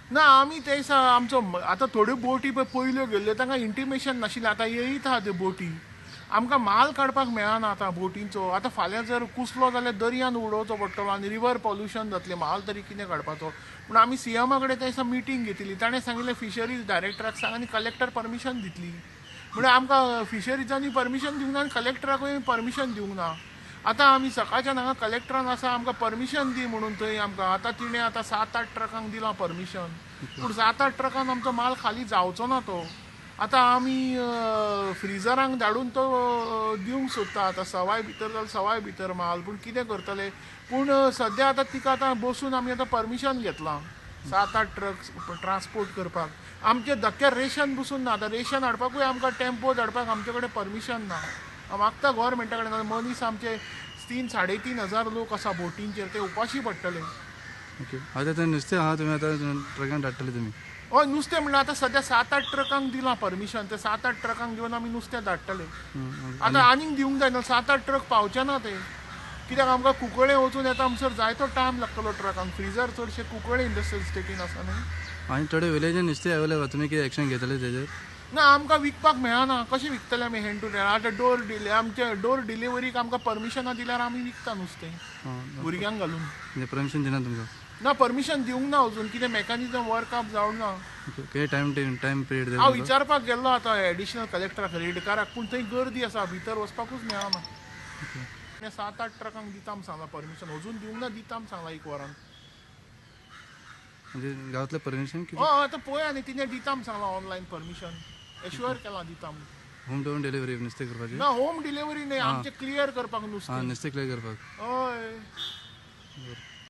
ना आमी ते आमचो आतां थोड्यो बोटी पळय पयल्यो गेल्ल्यो तांकां इंटिमेशन नाशिल्लें आतां येयत आहा त्यो बोटी आमकां माल काडपाक मेळना आतां बोटींचो आतां फाल्यां जर कुसलो जाल्यार दर्यान उडोवचो पडटलो आनी रिवर पॉल्युशन जातलें माल तरी कितें काडपाचो पूण आमी सीएमा कडेन त्या दिसा मिटींग घेतिली ताणें सांगिल्लें फिशरीज डायरेक्टराक सांग आनी कलेक्टर परमिशन दितली म्हणजे आमकां फिशरीजांनी परमिशन दिवंक ना आनी कलेक्टराकूय परमिशन दिवंक ना आतां आमी सकाळच्यान हांगा कलेक्टरान आसा आमकां परमिशन दी म्हणून थंय आमकां आतां तिणें आतां 7-8 ट्रकांक दिलां परमिशन पूण 7-8 ट्रकान आमचो माल खाली जावचो ना तो आतां आमी फ्रिजरांक धाडून तो दिवंक सोदता आतां सवाय भितर जाल्यार सवाय भितर माल पूण कितें करतले पूण सद्या आतां तिका आतां बसून आमी आतां परमिशन घेतलां 7-8 ट्रक ट्रान्सपोर्ट करपाक आमचे धक्क्यार रेशन बसून ना आतां रेशन हाडपाकूय आमकां टेम्पो धाडपाक आमचे कडेन परमिशन ना हांव मागता गोवोरमेंटा कडेन मनीस आमचे 3-3.5 लोक आसा बोटींचेर ते उपाशी पडटले ओके आता ते नुस्तें आहा तुमी आतां ट्रकान धाडटले तुमी हय नुस्तें म्हणल्यार आतां सद्या 7-8 ट्रकांक दिलां परमिशन ते 7-8 ट्रकांक दिवन आमी नुस्तें धाडटले आतां आनीक दिवंक जाय ना 7-8 ट्रक पावचे ना ते कित्याक आमकां कुंकळे वचून येता म्हणसर जायतो टायम लागतलो ट्रकांक फ्रिजर चडशे कुंकळे इंडस्ट्रियल स्टेटीन आसा न्ही आनी थोडे विलेजान नुस्तें अवेलेबल तुमी कितें एक्शन घेतले तेजेर ना आमकां विकपाक मेळना कशें विकतले आमी हँड टू हँड आतां आमचे डोर डिलिव्हरीक आमकां परमिशनां दिल्यार आमी विकता नुस्तें भुरग्यांक घालून म्हणजे परमिशन दिना तुमकां ना परमिशन दिवंक ना अजून कितें मेकॅनिझम वर्कआप जावंक ना कितें टायम पिरियड हांव विचारपाक गेल्लो आतां एडिशनल कलेक्टराक रेडकाराक पूण थंय गर्दी आसा भितर वचपाकूच मेळना 7-8 ट्रकांक दिता म्हूण सांगलां परमिशन अजून दिवंक ना दिता म्हूण सांगलां 1 वरान म्हणजे गांवतलें परमिशन हय आतां पळया न्ही तिणें दिता म्हूण सांगलां ऑनलायन परमिशन एश्युअर केलां दिता म्हूण होम टू होम डिलिव्हरी नुस्तें करपाची ना होम डिलिव्हरी न्ही आमचें क्लियर करपाक नुस्तें नुस्तें क्लियर करपाक हय